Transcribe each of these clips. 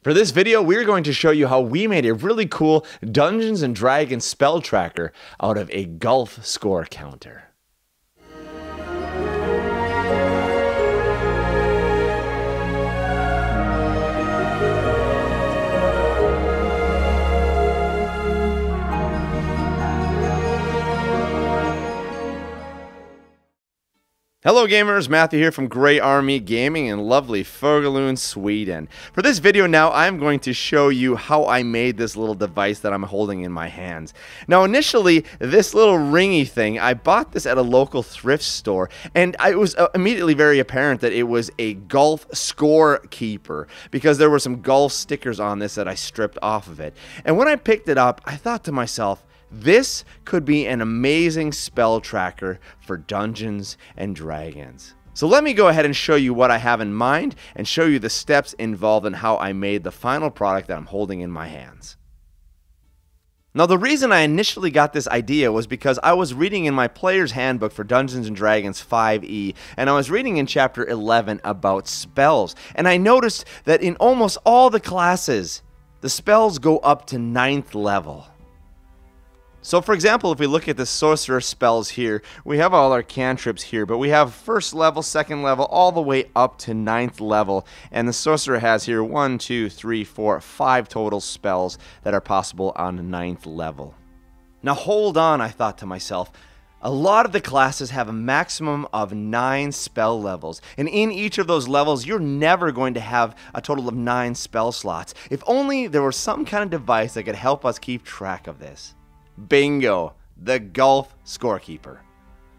For this video, we're going to show you how we made a really cool Dungeons & Dragons spell tracker out of a golf score counter. Hello gamers, Matthew here from Grey Army Gaming in lovely Fågelund, Sweden. For this video now, I'm going to show you how I made this little device that I'm holding in my hands. Now initially, this little ringy thing, I bought this at a local thrift store, and it was immediately very apparent that it was a golf score keeper, because there were some golf stickers on this that I stripped off of it. And when I picked it up, I thought to myself, this could be an amazing spell tracker for Dungeons and Dragons. So let me go ahead and show you what I have in mind and show you the steps involved in how I made the final product that I'm holding in my hands. Now the reason I initially got this idea was because I was reading in my player's handbook for Dungeons & Dragons 5e, and I was reading in chapter 11 about spells, and I noticed that in almost all the classes, the spells go up to 9th level. So for example, if we look at the sorcerer spells here, we have all our cantrips here, but we have 1st level, 2nd level, all the way up to 9th level. And the sorcerer has here 1, 2, 3, 4, 5 total spells that are possible on 9th level. Now hold on, I thought to myself. A lot of the classes have a maximum of 9 spell levels, and in each of those levels, you're never going to have a total of 9 spell slots. If only there was some kind of device that could help us keep track of this. Bingo! The golf scorekeeper.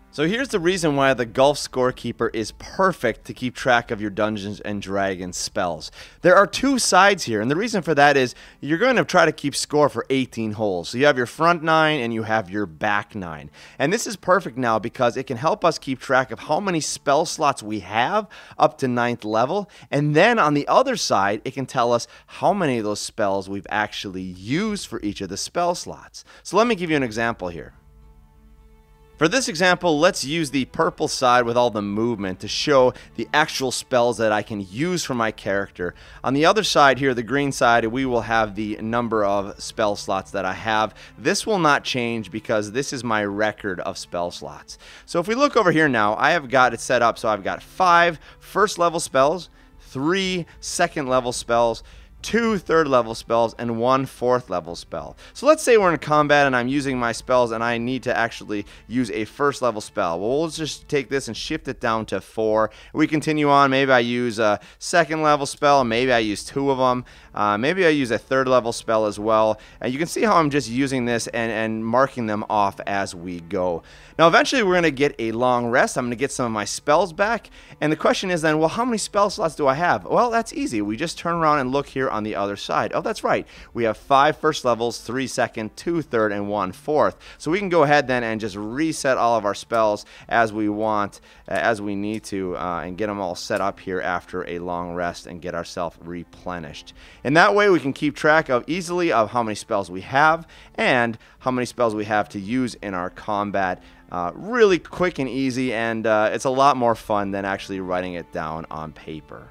So here's the reason why the golf scorekeeper is perfect to keep track of your Dungeons & Dragons spells. There are 2 sides here, and the reason for that is you're going to try to keep score for 18 holes. So you have your front 9 and you have your back 9. And this is perfect now because it can help us keep track of how many spell slots we have up to 9th level. And then on the other side, it can tell us how many of those spells we've actually used for each of the spell slots. So let me give you an example here. For this example, let's use the purple side with all the movement to show the actual spells that I can use for my character. On the other side here, the green side, we will have the number of spell slots that I have. This will not change because this is my record of spell slots. So if we look over here now, I have got it set up so I've got 5 1st level spells, 3 2nd level spells, 2 3rd level spells, and 1 4th level spell. So let's say we're in combat and I'm using my spells and I need to actually use a 1st level spell. Well, we'll just take this and shift it down to 4. We continue on. Maybe I use a 2nd level spell. Maybe I use 2 of them. Maybe I use a 3rd level spell as well. And you can see how I'm just using this and marking them off as we go. Now eventually we're going to get a long rest. I'm going to get some of my spells back. And the question is then, well, how many spell slots do I have? Well, that's easy. We just turn around and look here on the other side. Oh, that's right. We have 5 1st levels, 3 2nd, 2 3rd, and 1 4th. So we can go ahead then and just reset all of our spells as we want, as we need to, and get them all set up here after a long rest and get ourselves replenished. And that way we can keep track of easily of how many spells we have and how many spells we have to use in our combat. Really quick and easy, and it's a lot more fun than actually writing it down on paper.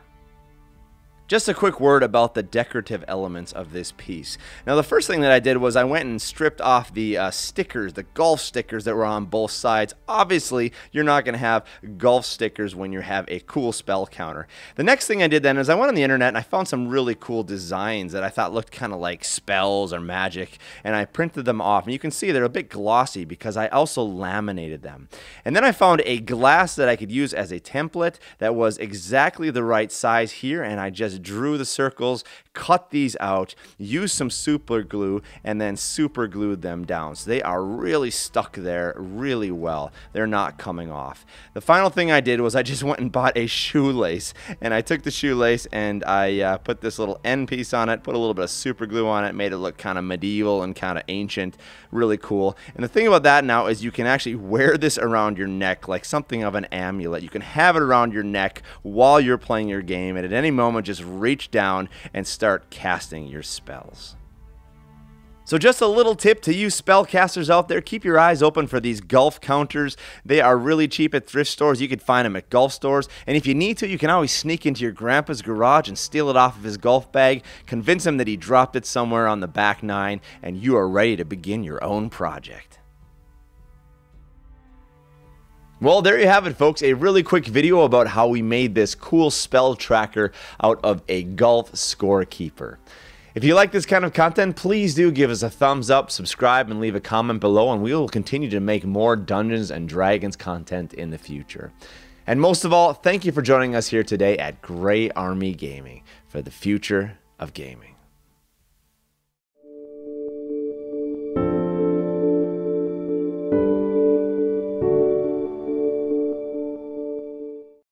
Just a quick word about the decorative elements of this piece. Now the first thing that I did was I went and stripped off the stickers, the golf stickers that were on both sides. Obviously, you're not going to have golf stickers when you have a cool spell counter. The next thing I did then is I went on the internet and I found some really cool designs that I thought looked kind of like spells or magic, and I printed them off. And you can see they're a bit glossy because I also laminated them. And then I found a glass that I could use as a template that was exactly the right size here, and I just drew the circles, cut these out, used some super glue, and then super glued them down. So they are really stuck there really well. They're not coming off. The final thing I did was I just went and bought a shoelace, and I took the shoelace and I put this little end piece on it, put a little bit of super glue on it, made it look kind of medieval and kind of ancient, really cool. And the thing about that now is you can actually wear this around your neck like something of an amulet. You can have it around your neck while you're playing your game, and at any moment just reach down and start casting your spells. So just a little tip to you spellcasters out there, keep your eyes open for these golf counters. They are really cheap at thrift stores. You can find them at golf stores. And if you need to, you can always sneak into your grandpa's garage and steal it off of his golf bag, convince him that he dropped it somewhere on the back nine, and you are ready to begin your own project. Well, there you have it, folks. A really quick video about how we made this cool spell tracker out of a golf scorekeeper. If you like this kind of content, please do give us a thumbs up, subscribe, and leave a comment below, and we will continue to make more Dungeons & Dragons content in the future. And most of all, thank you for joining us here today at Grey Army Gaming for the future of gaming.